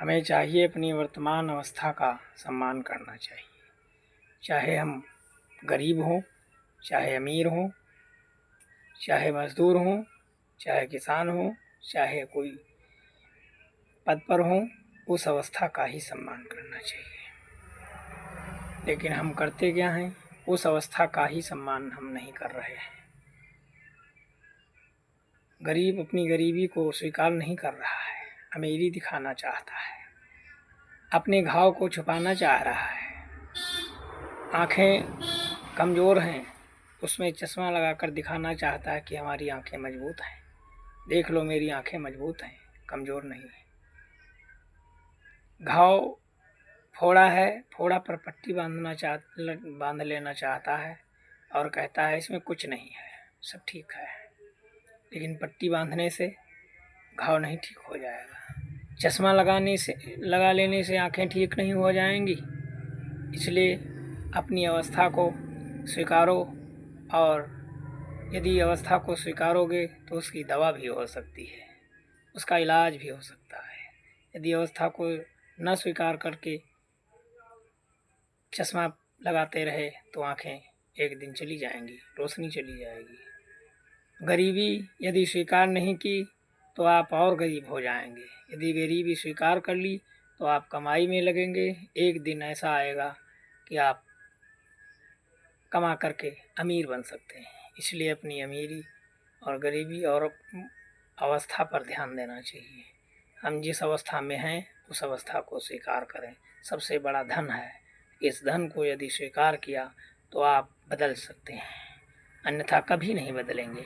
हमें चाहिए अपनी वर्तमान अवस्था का सम्मान करना चाहिए। चाहे हम गरीब हों, चाहे अमीर हों, चाहे मज़दूर हों, चाहे किसान हों, चाहे कोई पद पर हों, उस अवस्था का ही सम्मान करना चाहिए। लेकिन हम करते क्या हैं? उस अवस्था का ही सम्मान हम नहीं कर रहे हैं। गरीब अपनी गरीबी को स्वीकार नहीं कर रहा है, अमीरी दिखाना चाहता है, अपने घाव को छुपाना चाह रहा है। आँखें कमज़ोर हैं, उसमें चश्मा लगाकर दिखाना चाहता है कि हमारी आँखें मजबूत हैं, देख लो मेरी आँखें मजबूत हैं, कमज़ोर नहीं है। घाव फोड़ा है, फोड़ा पर पट्टी बांध लेना चाहता है और कहता है इसमें कुछ नहीं है, सब ठीक है। लेकिन पट्टी बांधने से घाव नहीं ठीक हो जाएगा, चश्मा लगा लेने से आँखें ठीक नहीं हो जाएंगी। इसलिए अपनी अवस्था को स्वीकारो, और यदि अवस्था को स्वीकारोगे तो उसकी दवा भी हो सकती है, उसका इलाज भी हो सकता है। यदि अवस्था को न स्वीकार करके चश्मा लगाते रहे तो आँखें एक दिन चली जाएंगी, रोशनी चली जाएगी। गरीबी यदि स्वीकार नहीं की तो आप और गरीब हो जाएंगे। यदि गरीबी स्वीकार कर ली तो आप कमाई में लगेंगे। एक दिन ऐसा आएगा कि आप कमा करके अमीर बन सकते हैं। इसलिए अपनी अमीरी और गरीबी और अवस्था पर ध्यान देना चाहिए। हम जिस अवस्था में हैं उस अवस्था को स्वीकार करें। सबसे बड़ा धन है, इस धन को यदि स्वीकार किया तो आप बदल सकते हैं, अन्यथा कभी नहीं बदलेंगे।